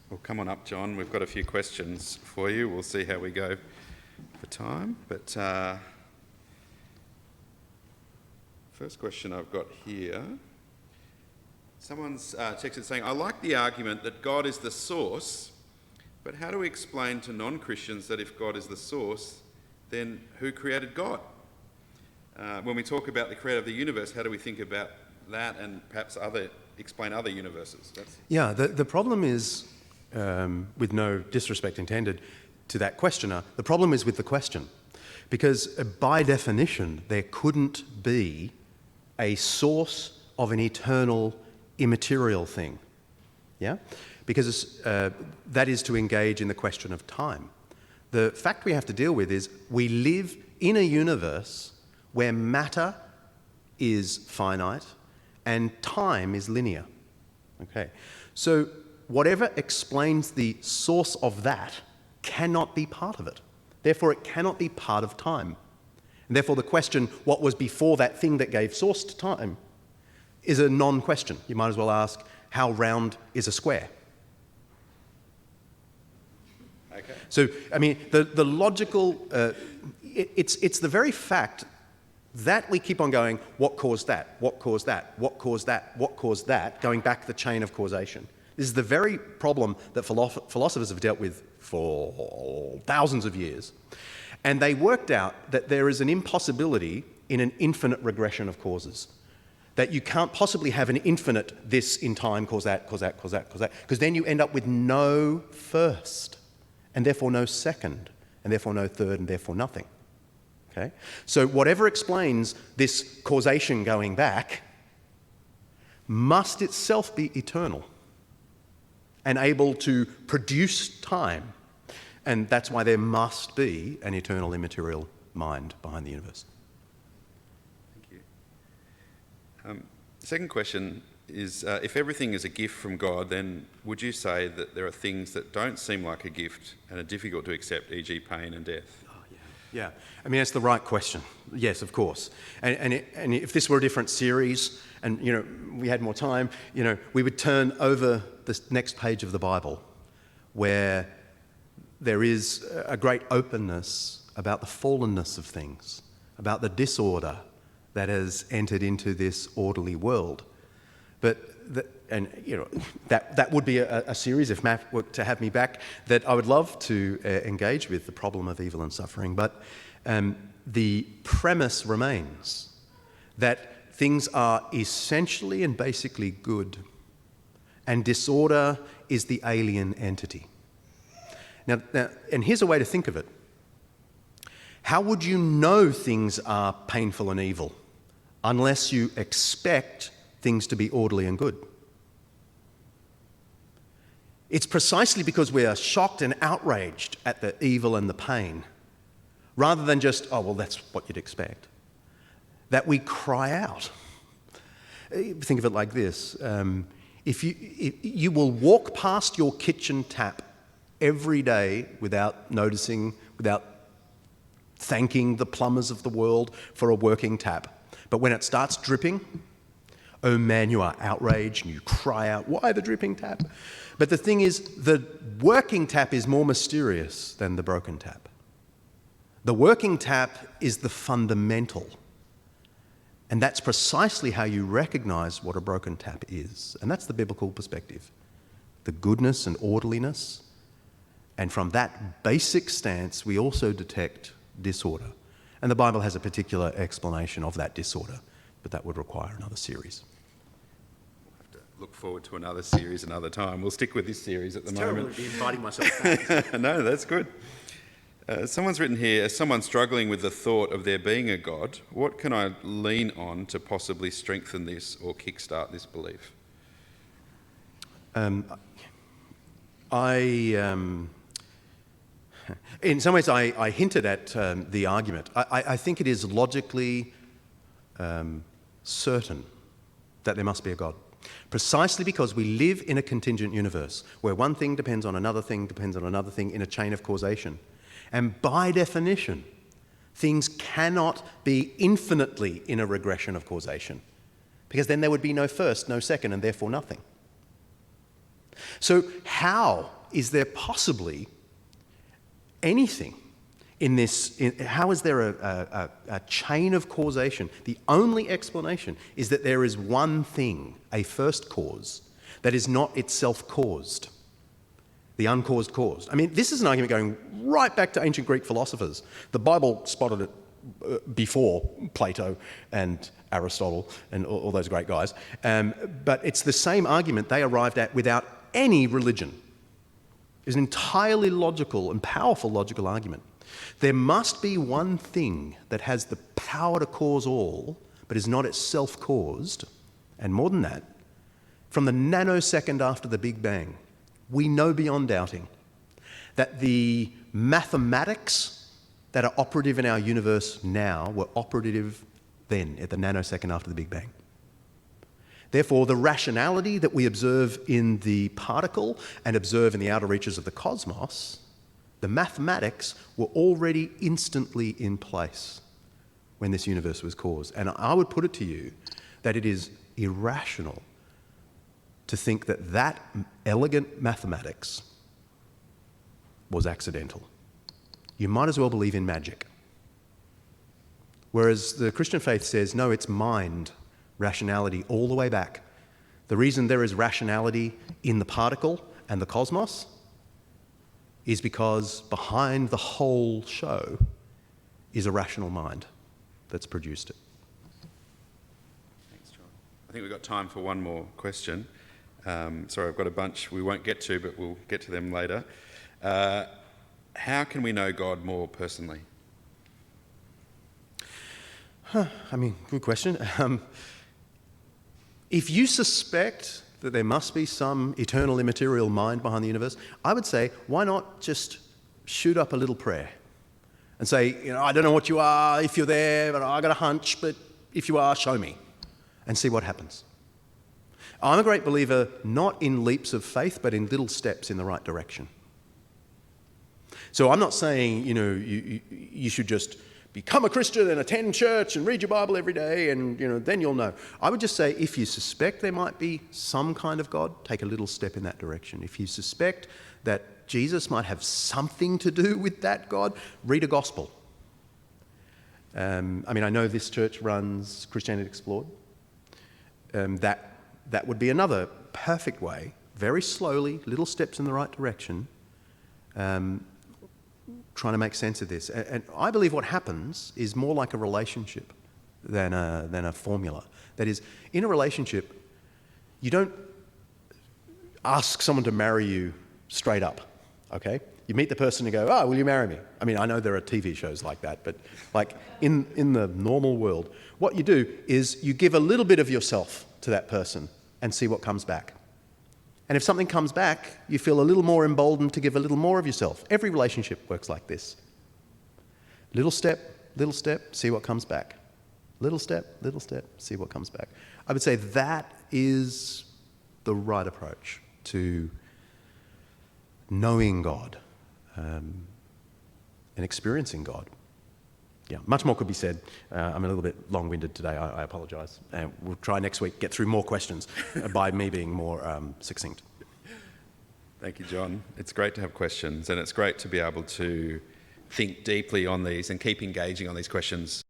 Well, come on up, John. We've got a few questions for you. We'll see how we go for time. But first question I've got here. Someone's texted saying, I like the argument that God is the source, but how do we explain to non-Christians that if God is the source, then who created God? When we talk about the creator of the universe, how do we think about that and perhaps explain other universes? The problem is, with no disrespect intended to that questioner, the problem is with the question. Because by definition, there couldn't be a source of an eternal, immaterial thing. Yeah? Because that is to engage in the question of time. The fact we have to deal with is we live in a universe where matter is finite and time is linear. Okay, so whatever explains the source of that cannot be part of it. Therefore, it cannot be part of time. And therefore, the question, what was before that thing that gave source to time, is a non-question. You might as well ask, how round is a square? Okay. So, I mean, the logical, it's the very fact that we keep on going, what caused that, what caused that, what caused that, what caused that, going back the chain of causation. This is the very problem that philosophers have dealt with for thousands of years. And they worked out that there is an impossibility in an infinite regression of causes. That you can't possibly have an infinite this in time cause that, cause that, cause that, cause that, because then you end up with no first, and therefore no second, and therefore no third, and therefore nothing. Okay? So whatever explains this causation going back must itself be eternal and able to produce time. And that's why there must be an eternal, immaterial mind behind the universe. Thank you. Second question is, if everything is a gift from God, then would you say that there are things that don't seem like a gift and are difficult to accept, e.g. pain and death? Yeah, I mean, that's the right question. Yes, of course. And if this were a different series and, we had more time, we would turn over the next page of the Bible where there is a great openness about the fallenness of things, about the disorder that has entered into this orderly world. But that would be a series, if Matt were to have me back, that I would love to engage with the problem of evil and suffering. But the premise remains that things are essentially and basically good, and disorder is the alien entity. Now, and here's a way to think of it. How would you know things are painful and evil unless you expect things to be orderly and good? It's precisely because we are shocked and outraged at the evil and the pain, rather than just, oh, well, that's what you'd expect, that we cry out. Think of it like this. If you will walk past your kitchen tap every day without noticing, without thanking the plumbers of the world for a working tap. But when it starts dripping, oh man, you are outraged and you cry out, why the dripping tap? But the thing is, the working tap is more mysterious than the broken tap. The working tap is the fundamental. And that's precisely how you recognize what a broken tap is. And that's the biblical perspective. The goodness and orderliness. And from that basic stance, we also detect disorder. And the Bible has a particular explanation of that disorder, but that would require another series. We'll have to look forward to another series another time. We'll stick with this series at the moment. It's terrible to be inviting myself back. No, that's good. Someone's written here, as someone struggling with the thought of there being a God, what can I lean on to possibly strengthen this or kickstart this belief? In some ways, I hinted at the argument. I think it is logically certain that there must be a God. Precisely because we live in a contingent universe where one thing depends on another thing, depends on another thing in a chain of causation. And by definition, things cannot be infinitely in a regression of causation, because then there would be no first, no second, and therefore nothing. So how is there possibly anything in this? How is there a chain of causation? The only explanation is that there is one thing, a first cause, that is not itself caused. The uncaused cause. I mean, this is an argument going right back to ancient Greek philosophers. The Bible spotted it before Plato and Aristotle and all those great guys. But it's the same argument they arrived at without any religion. It's an entirely logical and powerful logical argument. There must be one thing that has the power to cause all, but is not itself caused. And more than that, from the nanosecond after the Big Bang, we know beyond doubting that the mathematics that are operative in our universe now were operative then, at the nanosecond after the Big Bang. Therefore, the rationality that we observe in the particle and observe in the outer reaches of the cosmos, the mathematics were already instantly in place when this universe was caused. And I would put it to you that it is irrational to think that that elegant mathematics was accidental. You might as well believe in magic. Whereas the Christian faith says, no, it's mind, rationality, all the way back. The reason there is rationality in the particle and the cosmos is because behind the whole show is a rational mind that's produced it. Thanks, John. I think we've got time for one more question. Sorry, I've got a bunch we won't get to, but we'll get to them later. How can we know God more personally? Good question. If you suspect that there must be some eternal immaterial mind behind the universe, I would say, why not just shoot up a little prayer and say, I don't know what you are, if you're there, but I got a hunch, but if you are, show me, and see what happens. I'm a great believer not in leaps of faith, but in little steps in the right direction. So I'm not saying, you should just become a Christian and attend church and read your Bible every day and, then you'll know. I would just say if you suspect there might be some kind of God, take a little step in that direction. If you suspect that Jesus might have something to do with that God, read a gospel. I know this church runs Christianity Explored. That would be another perfect way, very slowly, little steps in the right direction, trying to make sense of this. And I believe what happens is more like a relationship than a formula. That is, in a relationship, you don't ask someone to marry you straight up, okay? You meet the person and go, will you marry me? I know there are TV shows like that, but like in the normal world, what you do is you give a little bit of yourself to that person and see what comes back. And if something comes back, you feel a little more emboldened to give a little more of yourself. Every relationship works like this. Little step, see what comes back. Little step, see what comes back. I would say that is the right approach to knowing God and experiencing God. Yeah, much more could be said. I'm a little bit long-winded today. I apologise. We'll try next week, get through more questions by me being more succinct. Thank you, John. It's great to have questions, and it's great to be able to think deeply on these and keep engaging on these questions